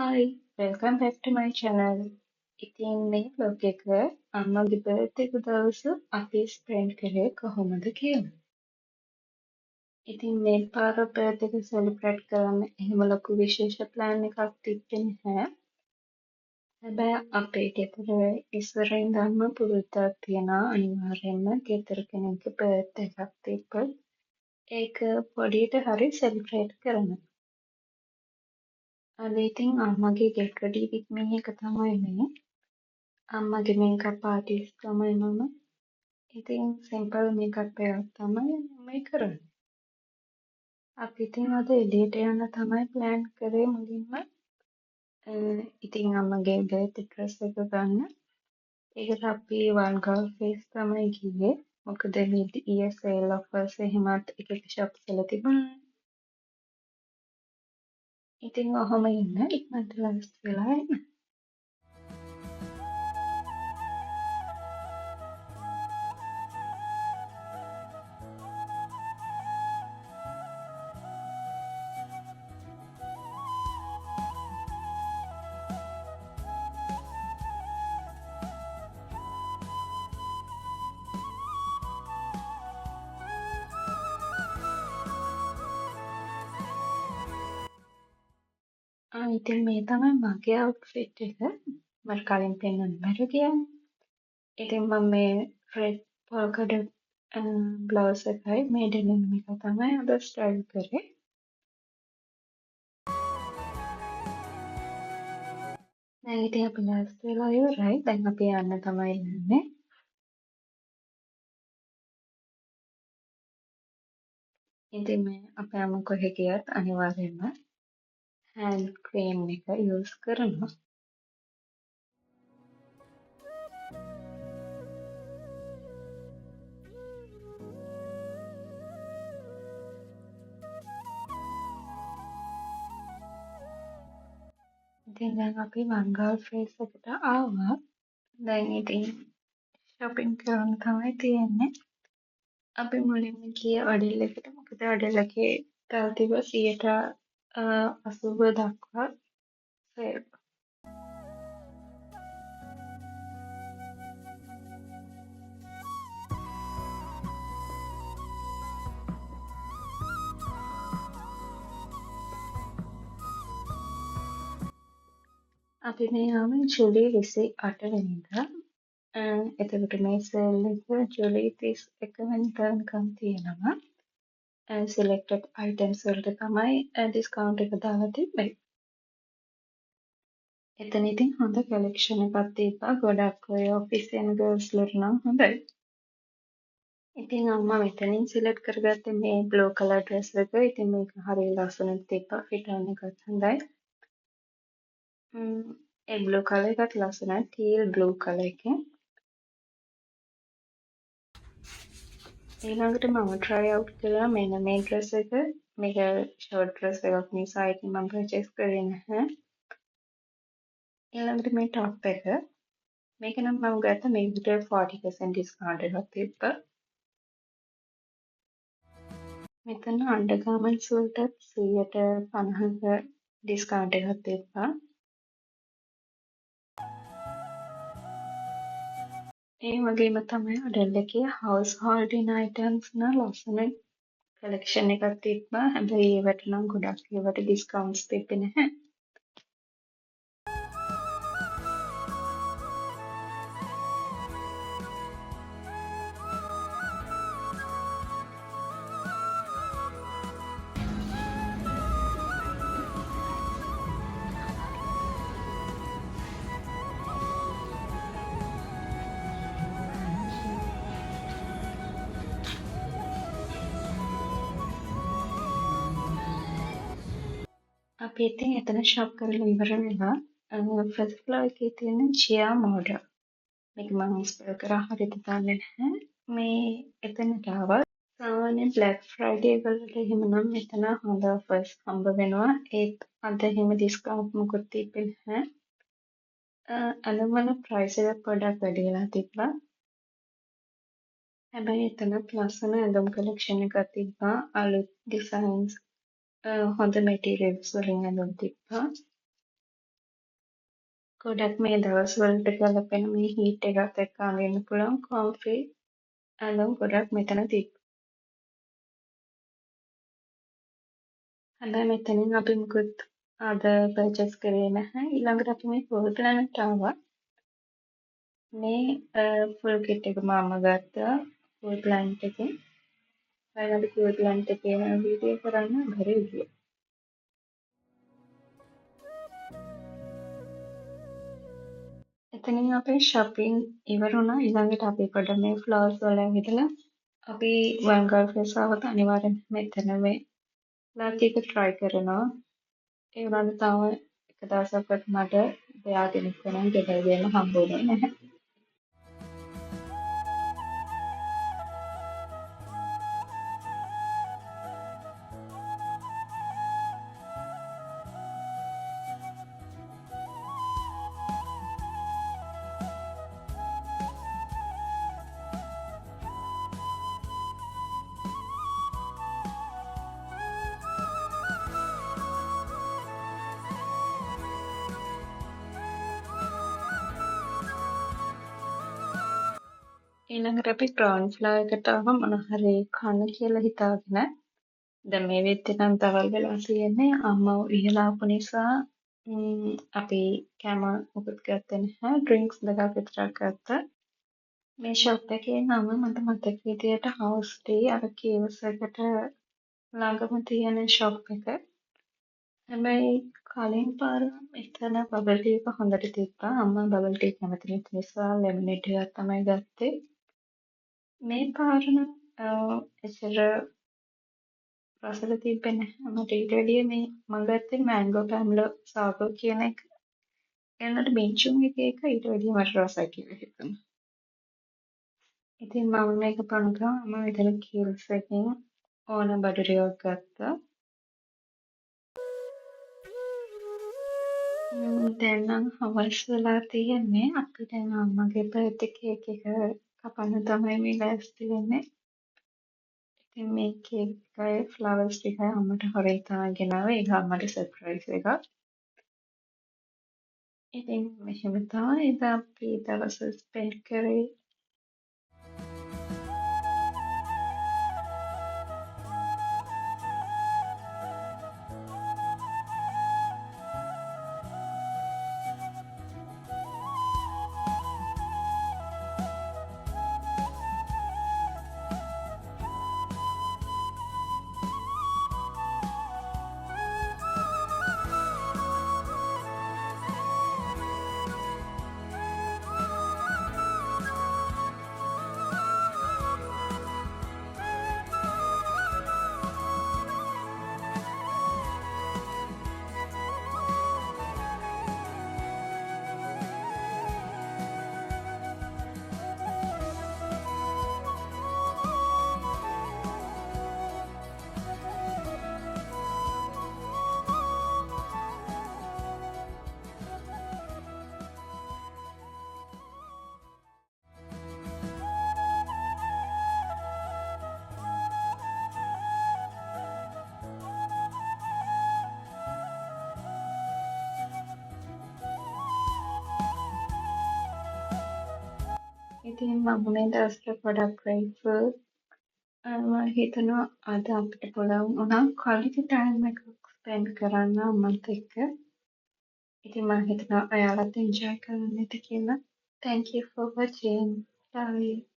Hi, welcome back to my channel. ඉතින් මේ vlog එක අම්මගේ birthday එක දවස අපි spend කරේ කොහොමද කියලා. ඉතින් මේ පාර birthday එක celebrate කරන්න එහෙම ලොකු විශේෂ plan එකක් තිබ්බේ නැහැ. හැබැයි අපේ ගෙදර ඉස්සර ඉඳන්ම පුරුද්දක් තියෙනවා අනිවාර්යෙන්ම ගෙදර කෙනෙක්ගේ birthday එකක් තිබ්බොත් ඒක පොඩියට හරි celebrate කරනවා. අද ඉතින් අම්මගේ get ready with me එක තමයි මේ. අම්මගේ මේකප් ආටිස්ට් තමයි මම. ඉතින් සිම්පල් මේකප් එකක් තමයි මේ කරන්නේ. අපි ඉතින් අද එළියට යන්න තමයි ප්ලෑන් කරේ මුලින්ම. ඉතින් අම්මගේ බර්ත්ඩේ ඩ්‍රස් එක ගන්න. ඒකට අපි one girl face තමයි ගියේ. මොකද ඊයේ සේල් ඔෆර්ස් එහෙමත් එක එක shops වල තිබුණා. ඉතින් ඔහොම ඉන්න ඉක්මනට ලන්ච් වෙලා එන්න. ඉතින් මේ තමයි මගේ outfit එක. මට කලින් පෙන්වන්න බැරුව ගියානේ. ඉතින් මම මේ red polka dot blouse එකයි මේ denim එක තමයි අද style කරේ. දැන් ඉතින් අපි last වෙලා ඉවරයි. දැන් අපි යන්න තමයි යන්නේ. ඉතින් මේ අපේ අම්මා කොහෙ ගියත් අනිවාර්යයෙන්ම hand cream එක use කරනවා. ඉතින් දැන් අපි වංගල් ෆේස් එකට ආවා. දැන් ඉතින් shopping කරන්න තමයි තියෙන්නේ. අපි මුලින්ම ගියේ අඩෙල් එකට. මොකද අඩෙල් එකේ තව තිබ්බ 80% දක්වා සේල්. අපි මේ ආවේ ජූලි 28 වෙනිදා. එතකොට මේ සේල් එක ජූලි 31 වෙනිදා වෙනකම් තියෙනවා. selected items වලට තමයි discount එක දාලා තිබ්බේ. එතන ඉතින් හොඳ collection එකක් තිබ්බා. ගොඩක් ඔය office and girls වලට නම් හොඳයි. ඉතින් අම්මා මෙතනින් select කරගත්තේ මේ blue color dress එක. ඉතින් මේක හරිය ලස්සනට තිබ්බා. fit on එකත් හොඳයි. ඒ blue color එකත් ලස්සනයි. teal blue color එකෙන්. ඊළඟට මම try out කළා මෙන්න මේ dress එක. මේක short dress එකක් නිසා ඉතින් මම purchase කරේ නැහැ. ඊළඟට මේ top එක. මේක නම් මම ගත්ත මේකට 40% discount එකක් තිබ්බා. මෙතන undergarments වලටත් 150ක discount එකක් තිබ්බා. ඒ වගේම තමයි අඩෙල් එකේ house holding items නම් ලස්සන collection එකක් තිබ්බා. හැබැයි ඒවට නම් ගොඩක් ඒවට discounts තිබ්බේ නැහැ. අපි ඉතින් එතන shop කරලා ඉවර වෙලා first floor එකේ තියෙන Chia model. මේක මම spell කරා හරියට දන්නේ නැහැ. මේ එතනට ආවා. සාමාන්‍යයෙන් Black Friday වලට එහෙමනම් මෙතන හොඳ offers හම්බ වෙනවා. ඒත් අද එහෙම discount මොකුත් තිබ්බේ නැහැ. අලුවල price එක පොඩ්ඩක් වැඩි වෙලා තිබ්බා. හැබැයි එතනත් ලස්සන ඇඳුම් collection එකක් තිබ්බා. අලුත් designs හොඳ materials වලින් ඇඳුම් තිබ්බා. ගොඩක් මේ දවස්වලට ගැලපෙන මේ හීට් එකත් එක්ක අඳින්න පුළුවන් කොම්ෆි ඇඳුම් ගොඩක් මෙතන තිබ්බා. හැබැයි මෙතනින් අපි මුකුත් අද පර්චේස් කරේ නැහැ. ඊළඟට අපි මේ ෆුල් ප්ලැනට් ආවා. මේ ෆුල් කිට් එක මම ගත්තා ෆුල් ප්ලැනට් එකෙන්. ඊළඟට ෆුල් ප්ලැනට් එකේ වීඩියෝ කරන්න බැරි ගියා. එතනින් අපේ shopping ඉවර වුණා. ඊළඟට අපි පොඩ මේ flowers වල ඇවිදලා අපි Van Gogh Place ආවොත් අනිවාර්යෙන් මෙතන මේ ලත් එක try කරනවා. ඒ වුණාට තාම එක දවසක්වත් මට දෙයා කෙනෙක්ව නම් ගෙදර දෙන්න හම්බුනේ නැහැ. ඊළඟට අපි ground floor එකට ආව මොන හරි කන්න කියලා හිතාගෙන. දැන් මේ වෙද්දි නම් දවල් වෙලා තියෙන්නේ. අම්මා ඉහළ ආපු නිසා අපි කෑම මොකුත් ගත්තේ නැහැ. ඩ්‍රින්ක්ස් දෙකක් විතරක් ගත්තා. මේ ෂොප් එකේ නම මට මතක විදියට house tea අර කීවස් එකට ළඟම තියෙන ෂොප් එක. හැබැයි කලින් පාර එතන බබල් ටී එක හොඳට තිබ්බා. අම්මා බබල් ටී කැමති නිසා ලෙමනේඩ් එකක් තමයි ගත්තේ. මේ පාර නම් එච්චර රසට තිබ්බේ නැහැ. මට ඊට වැඩිය මේ මම ගත්තේ මැංගෝ පැම්ලෝ සාගෝ කියන එක. එන්නට බින්චුන් එක ඊට වැඩිය මට රසයි කියලා හිතුණා. ඉතින් මම මේක බොන ගමන් මම මෙතන කීල්ස් එකෙන් ඕන බඩු ටිකක් ගත්තා. දැන් නම් හවස් වෙලා තියෙන්නේ. අපි දැන් අම්මගේ බර්ත්ඩේ කේක් එක කපන්න තමයි මේ ලෑස්ති වෙන්නේ. ඉතින් මේ කේක් එකයි ෆ්ලවර්ස් ටිකයි අම්මට හොරෙන් තමයි ගෙනාවේ. ඒක අම්මට සර්ප්‍රයිස් එකක්. ඉතින් මෙහෙම තමයි එදා අපි දවස ස්පෙන්ඩ් කරේ. ඉතින් මම මේ දවස්වල ගොඩක් grateful. මම හිතනවා අද අපිට පුළුවන් වුණා quality time එකක් spend කරන්න අම්මත් එක්ක. ඉතින් මම හිතනවා ඔයාලත් enjoy කරන්න ඇති කියලා. Thank you for watching. Bye.